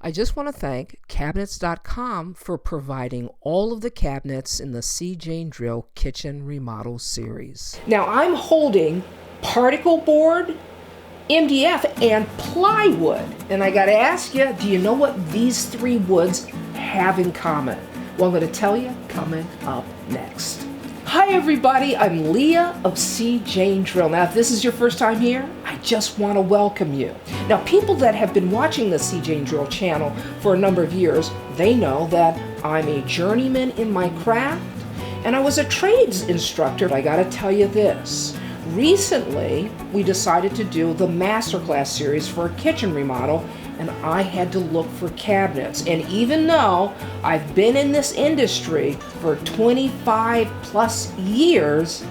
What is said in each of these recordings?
I just want to thank Cabinets.com for providing all of the cabinets in the seejanedrill kitchen remodel series. Now I'm holding particle board, MDF, and plywood. And I got to ask you, do you know what these three woods have in common? Well, I'm going to tell you coming up next. Hi everybody, I'm Leah of seejanedrill. Now if this is your first time here, I just want to welcome you. Now people that have been watching the seejanedrill channel for a number of years, they know that I'm a journeyman in my craft and I was a trades instructor. I got to tell you this. Recently, we decided to do the masterclass series for a kitchen remodel, and I had to look for cabinets. And even though I've been in this industry for 25 plus years,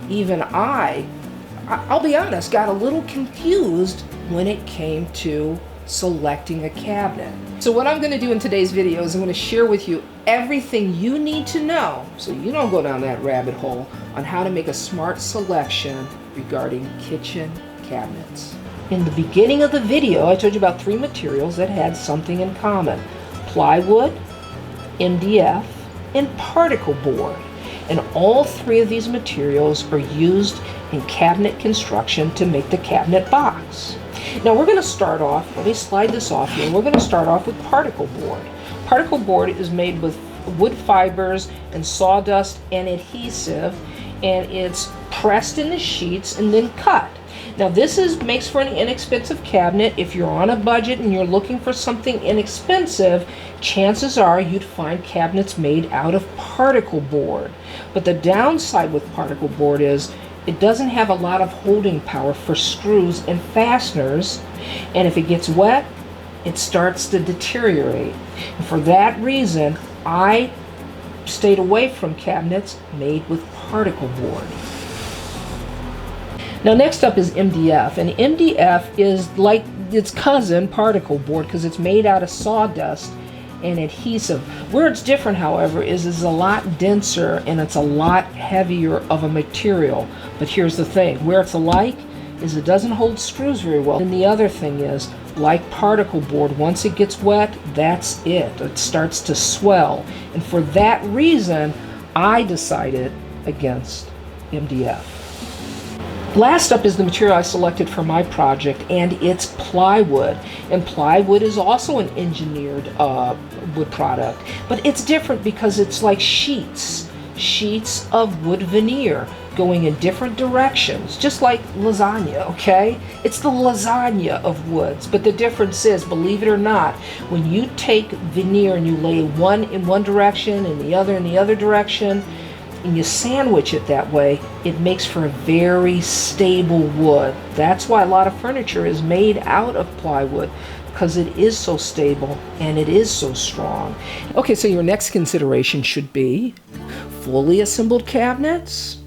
even I'll be honest, got a little confused when it came to selecting a cabinet. So what I'm going to do in today's video is I'm going to share with you everything you need to know so you don't go down that rabbit hole on how to make a smart selection regarding kitchen cabinets. In the beginning of the video, I told you about three materials that had something in common: plywood, MDF, and particle board. And all three of these materials are used in cabinet construction to make the cabinet box. Now we're going to start off, let me slide this off here, we're going to start off with particle board. Particle board is made with wood fibers and sawdust and adhesive, and it's pressed into sheets and then cut. Now this makes for an inexpensive cabinet. If you're on a budget and you're looking for something inexpensive, chances are you'd find cabinets made out of particle board. But the downside with particle board is it doesn't have a lot of holding power for screws and fasteners, and if it gets wet, it starts to deteriorate. And for that reason, I stayed away from cabinets made with particle board. Now next up is MDF, and MDF is like its cousin, particle board, because it's made out of sawdust and adhesive. Where it's different, however, is it's a lot denser and it's a lot heavier of a material. But here's the thing, where it's alike is it doesn't hold screws very well. And the other thing is, like particle board, once it gets wet, that's it. It starts to swell. And for that reason, I decided against MDF. Last up is the material I selected for my project, and it's plywood. And plywood is also an engineered wood product, but it's different because it's like sheets of wood veneer going in different directions, just like lasagna, okay? It's the lasagna of woods, but the difference is, believe it or not, when you take veneer and you lay one in one direction and the other in the other direction, and you sandwich it that way, it makes for a very stable wood. That's why a lot of furniture is made out of plywood, because it is so stable and it is so strong. Okay, so your next consideration should be fully assembled cabinets,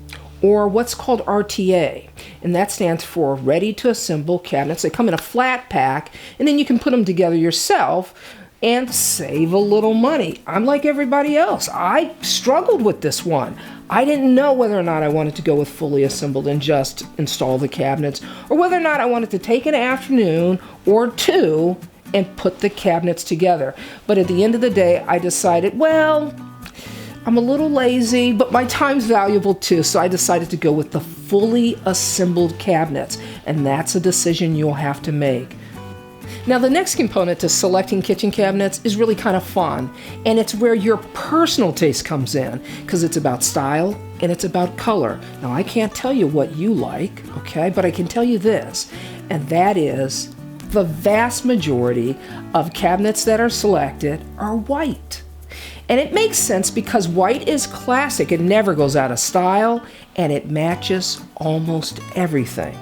or what's called RTA, and that stands for ready to assemble cabinets. They come in a flat pack, and then you can put them together yourself and save a little money. I'm like everybody else. I struggled with this one. I didn't know whether or not I wanted to go with fully assembled and just install the cabinets, or whether or not I wanted to take an afternoon or two and put the cabinets together. But at the end of the day, I decided, well, I'm a little lazy, but my time's valuable too, so I decided to go with the fully assembled cabinets, and that's a decision you'll have to make. Now the next component to selecting kitchen cabinets is really kind of fun, and it's where your personal taste comes in, because it's about style and it's about color. Now I can't tell you what you like, okay, but I can tell you this, and that is the vast majority of cabinets that are selected are white. And it makes sense because white is classic, it never goes out of style, and it matches almost everything.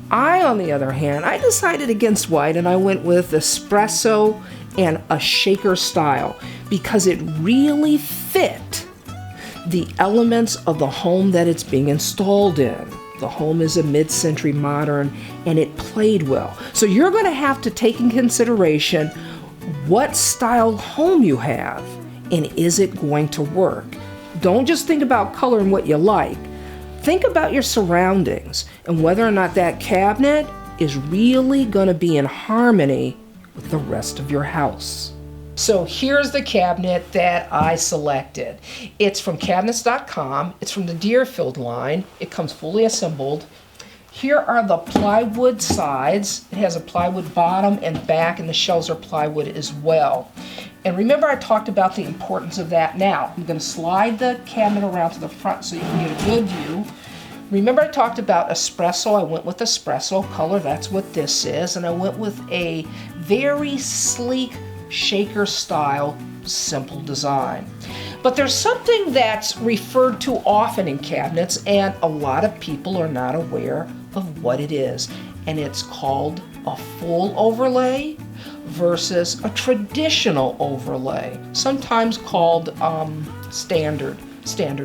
I, on the other hand, I decided against white, and I went with espresso and a shaker style because it really fit the elements of the home that it's being installed in. The home is a mid-century modern, and it played well. So you're going to have to take in consideration what style home you have, and is it going to work? Don't just think about color and what you like. Think about your surroundings and whether or not that cabinet is really going to be in harmony with the rest of your house. So here's the cabinet that I selected. It's from cabinets.com. It's from the Deerfield line. It comes fully assembled. Here are the plywood sides. It has a plywood bottom and back, and the shelves are plywood as well. And remember, I talked about the importance of that. Now, I'm going to slide the cabinet around to the front so you can get a good view. Remember, I talked about espresso. I went with espresso color. That's what this is. And I went with a very sleek shaker style, simple design. But there's something that's referred to often in cabinets, and a lot of people are not aware of what it is. And it's called a full overlay versus a traditional overlay, sometimes called standard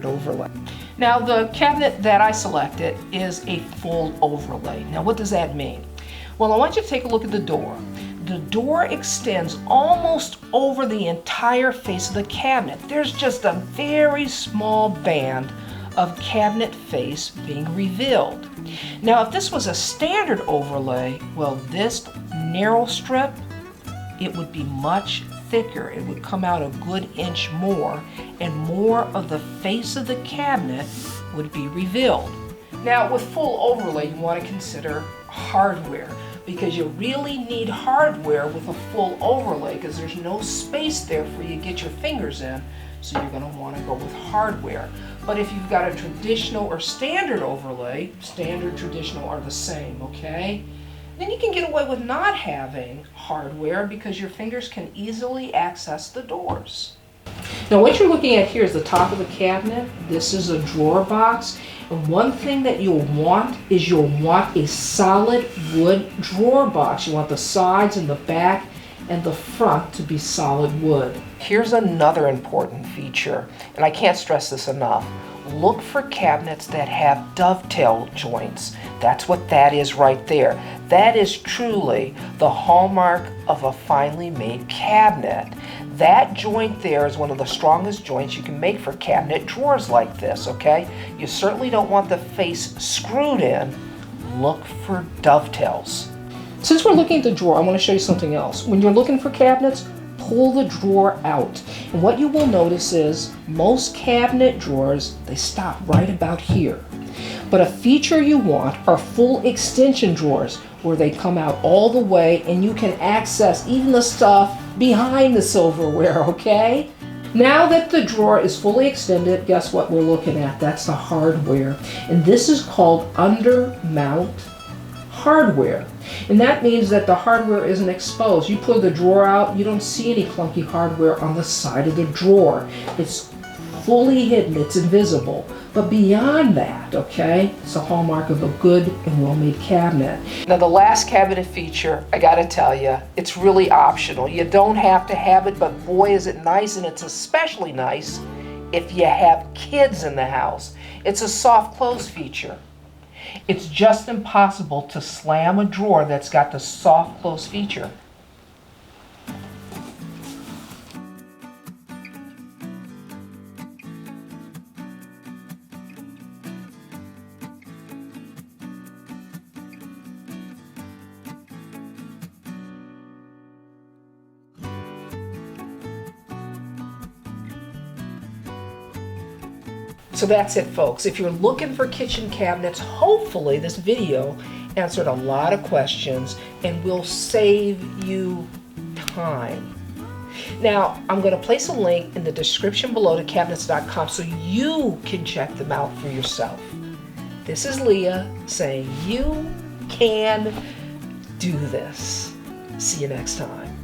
overlay. Now, the cabinet that I selected is a full overlay. Now, what does that mean? Well, I want you to take a look at the door. The door extends almost over the entire face of the cabinet. There's just a very small band of cabinet face being revealed. Now, if this was a standard overlay, well, this narrow strip, it would be much thicker. It would come out a good inch more, and more of the face of the cabinet would be revealed. Now, with full overlay, you want to consider hardware, because you really need hardware with a full overlay, because there's no space there for you to get your fingers in, so you're going to want to go with hardware. But if you've got a traditional or standard overlay, standard, traditional are the same, okay? Then you can get away with not having hardware because your fingers can easily access the doors. Now, what you're looking at here is the top of the cabinet. This is a drawer box. And one thing that you'll want is you'll want a solid wood drawer box. You want the sides and the back and the front to be solid wood. Here's another important feature, and I can't stress this enough. Look for cabinets that have dovetail joints. That's what that is right there. That is truly the hallmark of a finely made cabinet. That joint there is one of the strongest joints you can make for cabinet drawers like this, okay? You certainly don't want the face screwed in. Look for dovetails. Since we're looking at the drawer, I want to show you something else. When you're looking for cabinets, pull the drawer out. And what you will notice is most cabinet drawers, they stop right about here. But a feature you want are full extension drawers where they come out all the way and you can access even the stuff behind the silverware, okay? Now that the drawer is fully extended, guess what we're looking at? That's the hardware. And this is called undermount hardware. And that means that the hardware isn't exposed. You pull the drawer out, you don't see any clunky hardware on the side of the drawer. It's fully hidden, it's invisible. But beyond that, okay, it's a hallmark of a good and well-made cabinet. Now, the last cabinet feature, I gotta tell you, it's really optional. You don't have to have it, but boy, is it nice, and it's especially nice if you have kids in the house. It's a soft close feature. It's just impossible to slam a drawer that's got the soft close feature. So that's it, folks. If you're looking for kitchen cabinets, hopefully this video answered a lot of questions and will save you time. Now, I'm going to place a link in the description below to cabinets.com so you can check them out for yourself. This is Leah saying you can do this. See you next time.